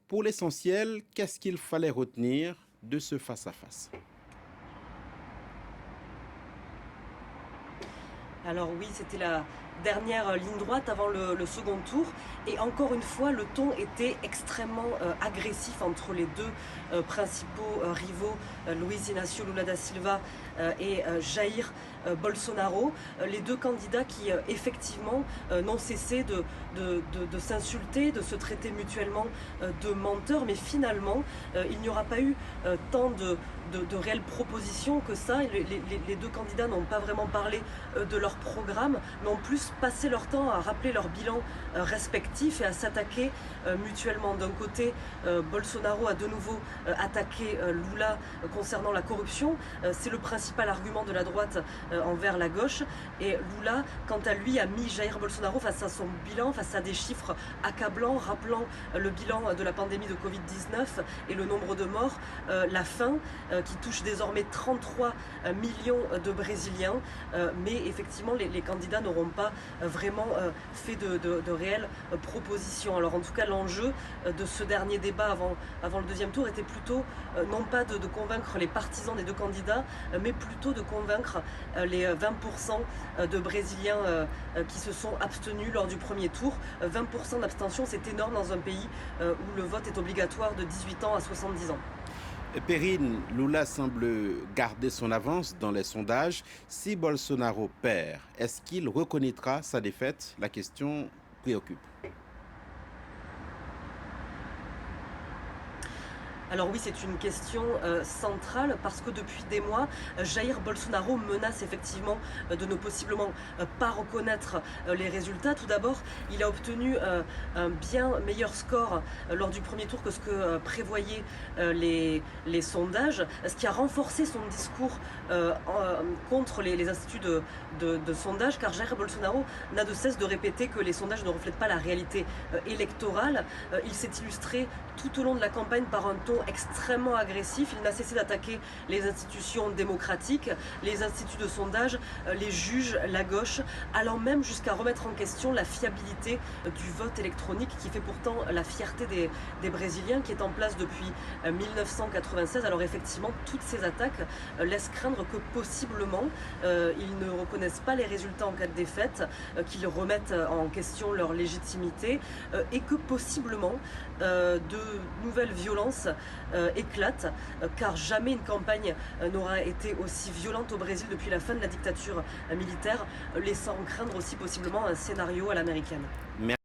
Pour l'essentiel, qu'est-ce qu'il fallait retenir de ce face-à-face? Alors oui, c'était la dernière ligne droite avant le second tour. Et encore une fois, le ton était extrêmement agressif entre les deux principaux rivaux, Luiz Inácio Lula da Silva et Jair Bolsonaro. Les deux candidats qui effectivement n'ont cessé de s'insulter, de se traiter mutuellement de menteurs. Mais finalement, il n'y aura pas eu tant de réelles propositions que ça. Les deux candidats n'ont pas vraiment parlé de leur programme, mais en plus passé leur temps à rappeler leur bilan respectif et à s'attaquer mutuellement. D'un côté, Bolsonaro a de nouveau attaqué Lula concernant la corruption. C'est le principal argument de la droite envers la gauche. Et Lula, quant à lui, a mis Jair Bolsonaro face à son bilan, face à des chiffres accablants, rappelant le bilan de la pandémie de Covid-19 et le nombre de morts, la faim qui touche désormais 33 millions de Brésiliens. Mais effectivement, les candidats n'auront pas vraiment fait de réelles propositions. Alors en tout cas, l'enjeu de ce dernier débat avant le deuxième tour était plutôt non pas de convaincre les partisans des deux candidats, mais plutôt de convaincre les 20% de Brésiliens qui se sont abstenus lors du premier tour. 20% d'abstention, c'est énorme dans un pays où le vote est obligatoire de 18 ans à 70 ans. Perrine, Lula semble garder son avance dans les sondages. Si Bolsonaro perd, est-ce qu'il reconnaîtra sa défaite? La question préoccupe. Alors oui, c'est une question centrale parce que depuis des mois, Jair Bolsonaro menace effectivement de ne possiblement pas reconnaître les résultats. Tout d'abord, il a obtenu un bien meilleur score lors du premier tour que ce que prévoyaient les sondages, ce qui a renforcé son discours contre les instituts de sondage, car Jair Bolsonaro n'a de cesse de répéter que les sondages ne reflètent pas la réalité électorale. Il s'est illustré tout au long de la campagne par un ton extrêmement agressif. Il n'a cessé d'attaquer les institutions démocratiques, les instituts de sondage, les juges, la gauche, allant même jusqu'à remettre en question la fiabilité du vote électronique qui fait pourtant la fierté des Brésiliens, qui est en place depuis 1996. Alors effectivement, toutes ces attaques laissent craindre que possiblement ils ne reconnaissent pas les résultats en cas de défaite, qu'ils remettent en question leur légitimité et que possiblement de nouvelles violences éclatent, car jamais une campagne n'aura été aussi violente au Brésil depuis la fin de la dictature militaire, laissant craindre aussi possiblement un scénario à l'américaine. Merci.